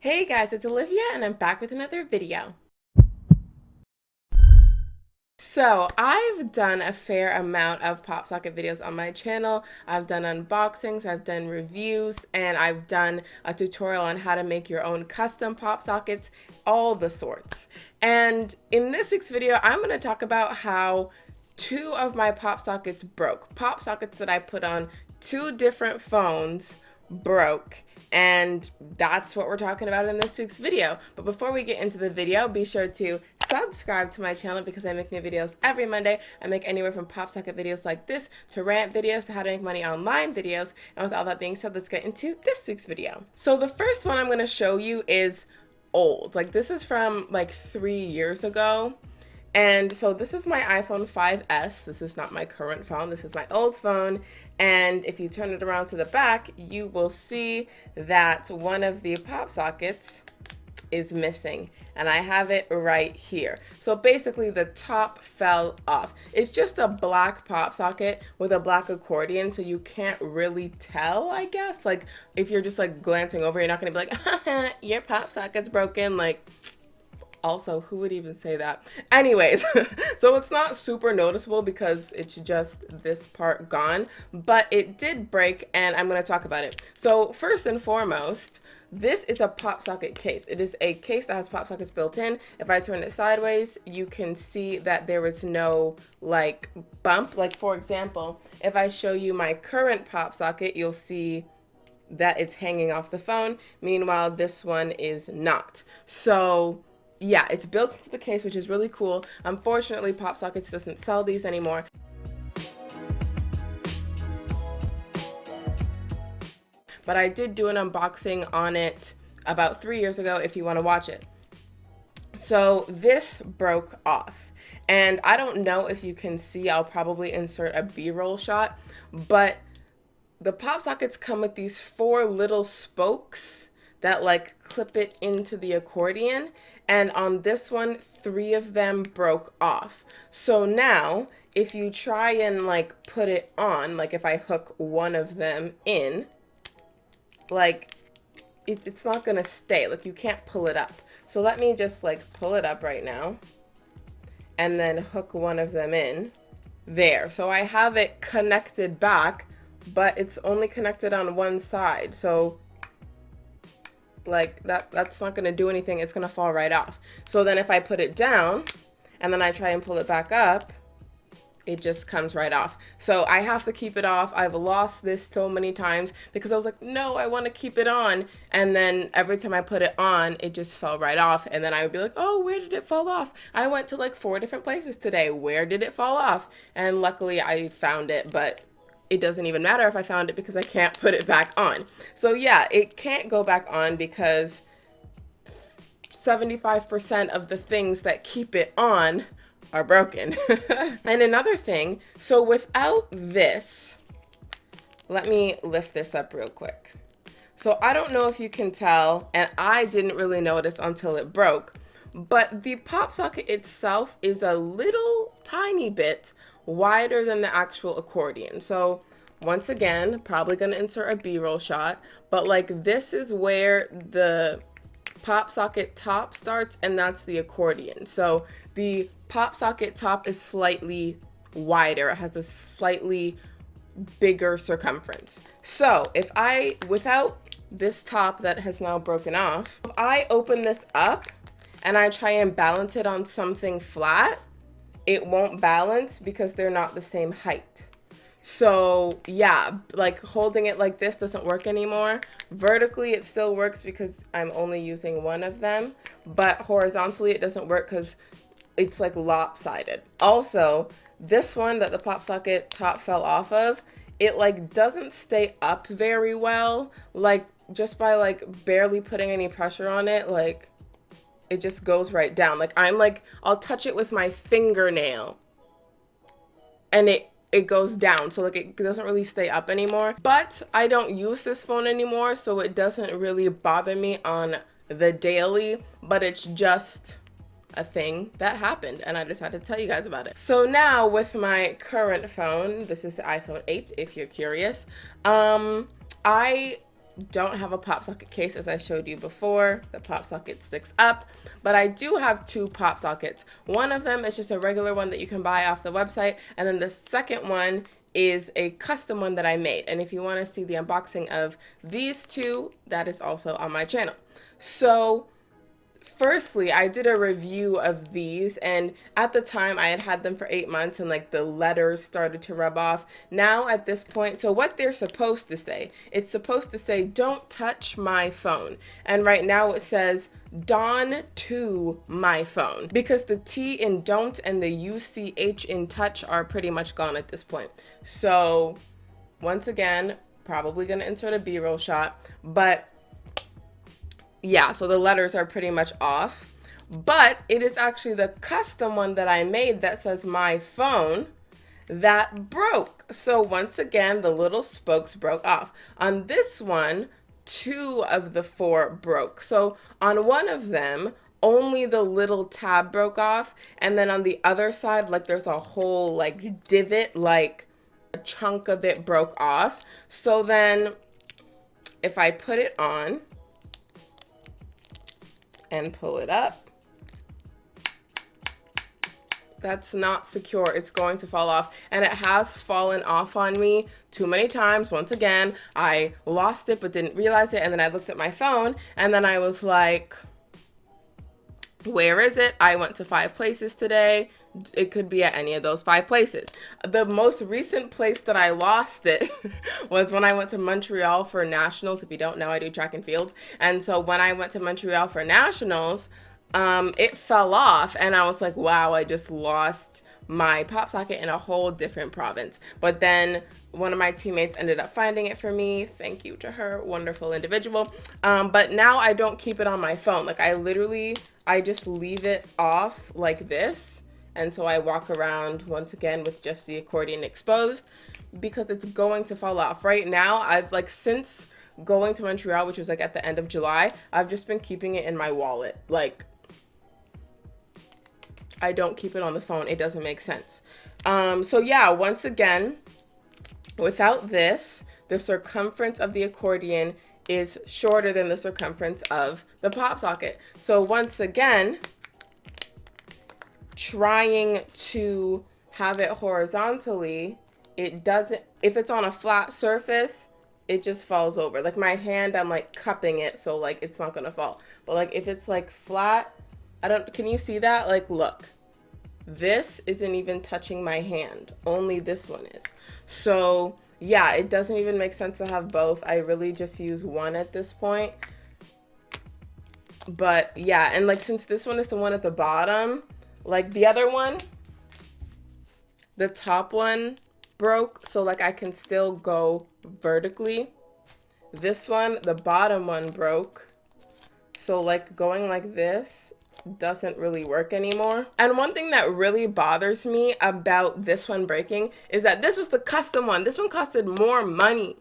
Hey guys, it's Olivia and I'm back with another video. So I've done a fair amount of Popsocket videos on my channel. I've done unboxings, I've done reviews, and I've done a tutorial on how to make your own custom Popsockets, all the sorts. And in this week's video, I'm going to talk about how two of my Popsockets broke. Popsockets that I put on two different phones broke. And that's what we're talking about in this week's video. But before we get into the video, be sure to subscribe to my channel because I make new videos every Monday. I make anywhere from Popsocket videos like this to rant videos to how to make money online videos. And with all that being said, let's get into this week's video. So the first one I'm going to show you is old. Like this is from like 3 years ago. And so this is my iPhone 5S. This is not my current phone. This is my old phone. And if you turn it around to the back, you will see that one of the pop sockets is missing. And I have it right here. So basically the top fell off. It's just a black pop socket with a black accordion. So you can't really tell, I guess. Like if you're just like glancing over, you're not going to be like, your pop socket's broken. Like, also, who would even say that? Anyways, so it's not super noticeable because it's just this part gone, but it did break and I'm going to talk about it. So first and foremost, this is a pop socket case. It is a case that has pop sockets built in. If I turn it sideways, you can see that there is no like bump. Like for example, if I show you my current pop socket, you'll see that it's hanging off the phone. Meanwhile, this one is not. So yeah, it's built into the case, which is really cool. Unfortunately, Popsockets doesn't sell these anymore. But I did do an unboxing on it about 3 years ago if you want to watch it. So this broke off. And I don't know if you can see, I'll probably insert a B-roll shot, but the Popsockets come with these 4 little spokes that like clip it into the accordion. And on this one, 3 of them broke off. So now if you try and like put it on, like if I hook one of them in, like it's not gonna stay. Like you can't pull it up. So let me just like pull it up right now and then hook one of them in there. So I have it connected back, but it's only connected on one side. So like that's not going to do anything. It's going to fall right off. So then if I put it down and then I try and pull it back up, it just comes right off. So I have to keep it off. I've lost this so many times because I was like, no, I want to keep it on. And then every time I put it on, it just fell right off. And then I would be like, oh, where did it fall off? I went to like 4 different places today. Where did it fall off? And luckily I found it, but it doesn't even matter if I found it because I can't put it back on. So yeah, it can't go back on because 75% of the things that keep it on are broken. And another thing, so without this, let me lift this up real quick. So I don't know if you can tell, and I didn't really notice until it broke, but the pop socket itself is a little tiny bit wider than the actual accordion. So once again, probably gonna insert a B-roll shot, but like this is where the pop socket top starts and that's the accordion. So the pop socket top is slightly wider. It has a slightly bigger circumference. So if I, without this top that has now broken off, if I open this up and I try and balance it on something flat, it won't balance because they're not the same height. So yeah, like holding it like this doesn't work anymore. Vertically, it still works because I'm only using one of them, but horizontally it doesn't work because it's like lopsided. Also, this one that the pop socket top fell off of, it like doesn't stay up very well. Like just by like barely putting any pressure on it, like it just goes right down. Like I'll touch it with my fingernail and it goes down. So like it doesn't really stay up anymore. But I don't use this phone anymore, so it doesn't really bother me on the daily, but it's just a thing that happened and I just had to tell you guys about it. So now with my current phone, this is the iPhone 8 if you're curious, I don't have a pop socket case as I showed you before. The pop socket sticks up, but I do have 2 pop sockets. One of them is just a regular one that you can buy off the website, and then the second one is a custom one that I made. And if you want to see the unboxing of these 2, that is also on my channel. So firstly, I did a review of these, and at the time I had them for 8 months, and like the letters started to rub off. Now at this point, so what they're supposed to say, it's supposed to say, don't touch my phone. And right now it says, Dawn to my phone, because the T in don't and the UCH in touch are pretty much gone at this point. So once again, probably gonna insert a B-roll shot, but yeah, so the letters are pretty much off, but it is actually the custom one that I made that says my phone that broke. So once again, the little spokes broke off. On this one, 2 of the 4 broke. So on one of them, only the little tab broke off, and then on the other side, like there's a whole like divot, like a chunk of it broke off. So then if I put it on and pull it up, that's not secure. It's going to fall off, and it has fallen off on me too many times. Once again, I lost it but didn't realize it, and then I looked at my phone, and then I was like, where is it? I went to 5 places today. It could be at any of those 5 places. The most recent place that I lost it was when I went to Montreal for nationals. If you don't know, I do track and field. And so when I went to Montreal for nationals, it fell off, and I was like, wow, I just lost my pop socket in a whole different province. But then one of my teammates ended up finding it for me. Thank you to her, wonderful individual. But now I don't keep it on my phone. Like I just leave it off like this. And so I walk around once again with just the accordion exposed, because it's going to fall off. Right now, I've like, since going to Montreal, which was like at the end of July, I've just been keeping it in my wallet. Like, I don't keep it on the phone. It doesn't make sense. So yeah, once again, without this, the circumference of the accordion is shorter than the circumference of the pop socket. So once again, trying to have it horizontally, it doesn't, if it's on a flat surface, it just falls over. Like my hand, I'm like cupping it, so like it's not gonna fall. But like if it's like flat, can you see that? Like, look, this isn't even touching my hand, only this one is. So yeah, it doesn't even make sense to have both. I really just use one at this point. But yeah, and like since this one is the one at the bottom, like the other one, the top one broke, so like I can still go vertically. This one, the bottom one broke, so like going like this doesn't really work anymore. And one thing that really bothers me about this one breaking is that this was the custom one. This one costed more money.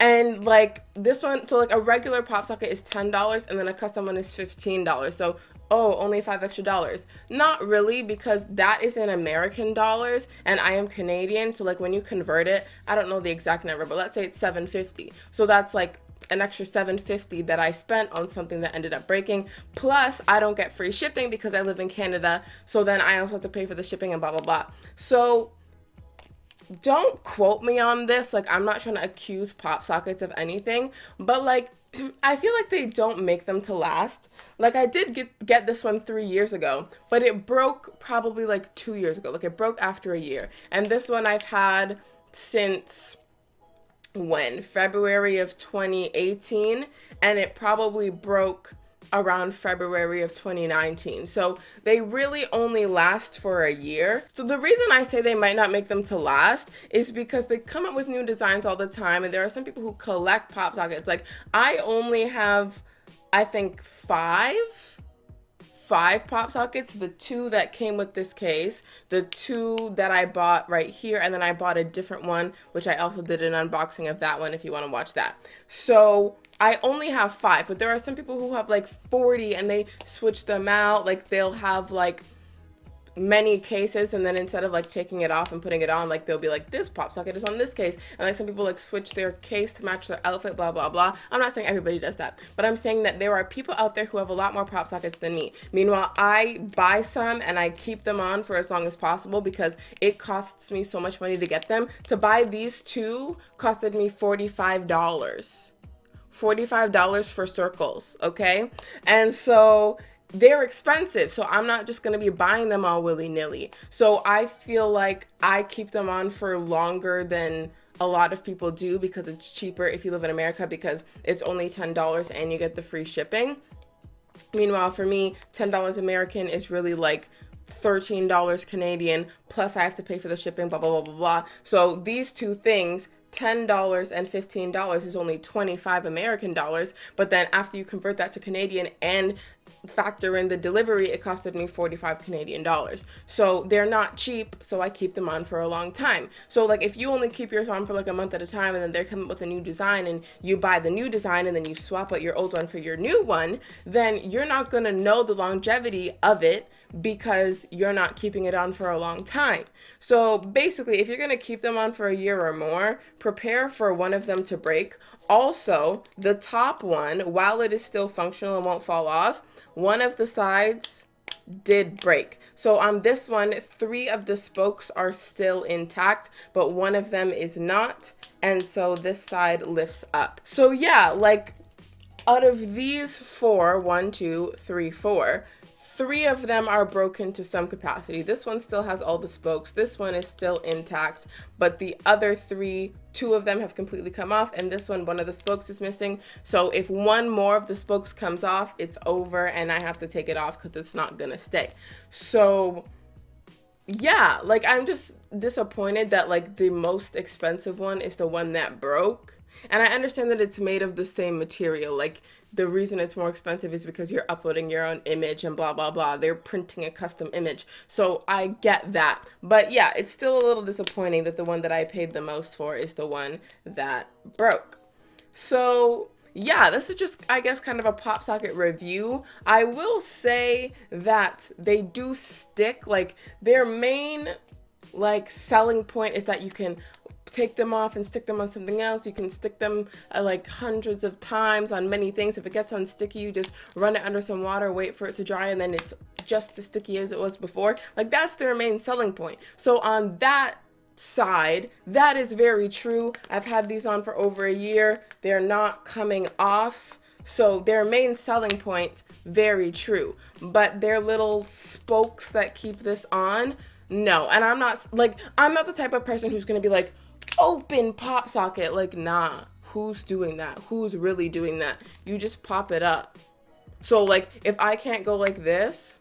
And like this one, so like a regular pop socket is $10 and then a custom one is $15. So, oh, only $5 extra. Not really, because that is in American dollars and I am Canadian. So like when you convert it, I don't know the exact number, but let's say it's $7.50. So that's like an extra $7.50 that I spent on something that ended up breaking. Plus I don't get free shipping because I live in Canada. So then I also have to pay for the shipping and blah, blah, blah. So don't quote me on this. Like, I'm not trying to accuse pop sockets of anything, but like, I feel like they don't make them to last. Like I did get this one 3 years ago, but it broke probably like 2 years ago. Like it broke after a year. And this one I've had since when? February of 2018, and it probably broke around February of 2019. So they really only last for a year. So the reason I say they might not make them to last is because they come up with new designs all the time, and there are some people who collect pop sockets. Like I only have, I think, five pop sockets, the 2 that came with this case, the 2 that I bought right here, and then I bought a different one, which I also did an unboxing of that one if you want to watch that. So I only have 5, but there are some people who have like 40 and they switch them out. Like they'll have like many cases, and then instead of like taking it off and putting it on, like they'll be like, this pop socket is on this case, and like some people like switch their case to match their outfit, blah blah blah. I'm not saying everybody does that, but I'm saying that there are people out there who have a lot more pop sockets than me. Meanwhile, I buy some and I keep them on for as long as possible because it costs me so much money to get them. To buy these two costed me $45. $45 for circles, okay? And so they're expensive, so I'm not just gonna be buying them all willy-nilly. So I feel like I keep them on for longer than a lot of people do because it's cheaper if you live in America, because it's only $10 and you get the free shipping. Meanwhile, for me, $10 American is really like $13 Canadian, plus I have to pay for the shipping, blah, blah, blah, blah, blah. So these two things, $10 and $15 is only 25 American dollars, but then after you convert that to Canadian and factor in the delivery, it costed me 45 Canadian dollars. So they're not cheap, so I keep them on for a long time. So like if you only keep yours on for like a month at a time and then they're coming up with a new design and you buy the new design and then you swap out your old one for your new one, then you're not gonna know the longevity of it because you're not keeping it on for a long time. So basically, if you're gonna keep them on for a year or more, prepare for one of them to break. Also, the top one, while it is still functional and won't fall off, one of the sides did break. So on this one, 3 of the spokes are still intact, but one of them is not. And so this side lifts up. So yeah, like out of these 4, 1, 2, 3, 4, 3 of them are broken to some capacity. This one still has all the spokes. This one is still intact, but the other 3, 2 of them have completely come off, and this one of the spokes is missing. So if one more of the spokes comes off, it's over and I have to take it off because it's not gonna stay. So yeah, like I'm just disappointed that like the most expensive one is the one that broke. And I understand that it's made of the same material. Like the reason it's more expensive is because you're uploading your own image and blah, blah, blah. They're printing a custom image. So I get that. But yeah, it's still a little disappointing that the one that I paid the most for is the one that broke. So yeah, this is just, I guess, kind of a pop socket review. I will say that they do stick. Like their main like selling point is that you can take them off and stick them on something else. You can stick them like hundreds of times on many things. If it gets unsticky, you just run it under some water, wait for it to dry, and then it's just as sticky as it was before. Like that's their main selling point. So on that side, that is very true. I've had these on for over a year. They're not coming off. So their main selling point, very true. But their little spokes that keep this on, no. And I'm not the type of person who's gonna be like, open pop socket. Like, nah, who's doing that? Who's really doing that? You just pop it up. So like if I can't go like this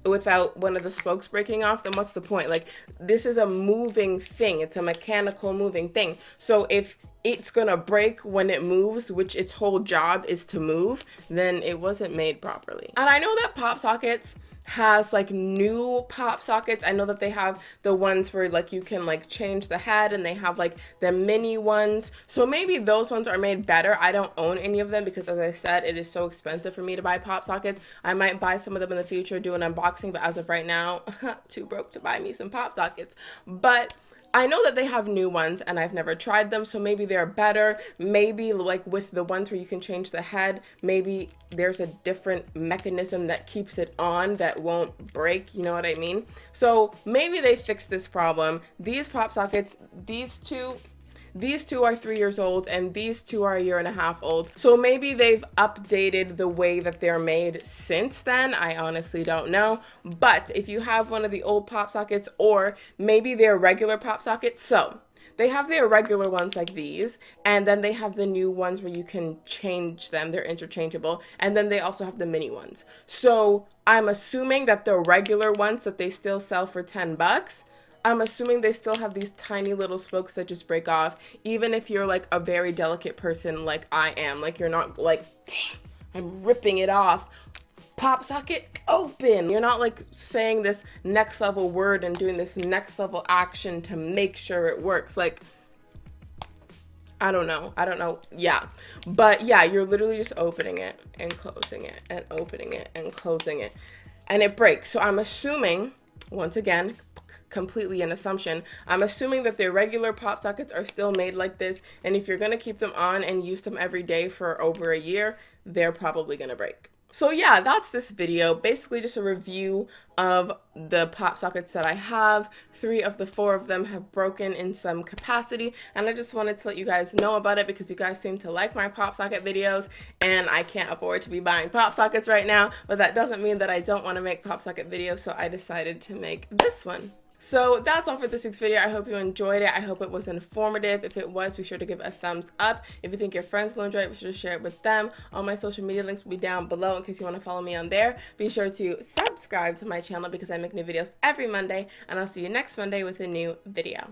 without one of the spokes breaking off, then what's the point? Like this is a moving thing. It's a mechanical moving thing. So if it's gonna break when it moves, which its whole job is to move, then it wasn't made properly. And I know that Popsockets has like new pop sockets. I know that they have the ones where like you can like change the head, and they have like the mini ones. So maybe those ones are made better. I don't own any of them because, as I said, it is so expensive for me to buy pop sockets. I might buy some of them in the future, do an unboxing, but as of right now, too broke to buy me some pop sockets. But I know that they have new ones and I've never tried them, so maybe they're better. Maybe like with the ones where you can change the head, maybe there's a different mechanism that keeps it on that won't break, you know what I mean? So maybe they fixed this problem. These pop sockets, these two are 3 years old and these 2 are a year and a half old. So maybe they've updated the way that they're made since then. I honestly don't know. But if you have one of the old pop sockets, or maybe they're regular pop sockets, so they have their regular ones like these, and then they have the new ones where you can change them. They're interchangeable. And then they also have the mini ones. So I'm assuming that the regular ones that they still sell for $10, I'm assuming they still have these tiny little spokes that just break off, even if you're like a very delicate person like I am. Like you're not like, I'm ripping it off. Pop socket open. You're not like saying this next level word and doing this next level action to make sure it works. Like, I don't know. Yeah. But yeah, you're literally just opening it and closing it and opening it and closing it. and it breaks. So I'm assuming, once again, completely an assumption, I'm assuming that their regular pop sockets are still made like this, and if you're going to keep them on and use them every day for over a year, they're probably going to break. So yeah, that's this video. Basically just a review of the pop sockets that I have. 3 of the 4 of them have broken in some capacity, and I just wanted to let you guys know about it because you guys seem to like my pop socket videos, and I can't afford to be buying pop sockets right now, but that doesn't mean that I don't want to make pop socket videos, so I decided to make this one. So that's all for this week's video. I hope you enjoyed it. I hope it was informative. If it was, be sure to give it a thumbs up. If you think your friends will enjoy it, be sure to share it with them. All my social media links will be down below in case you want to follow me on there. Be sure to subscribe to my channel because I make new videos every Monday, and I'll see you next Monday with a new video.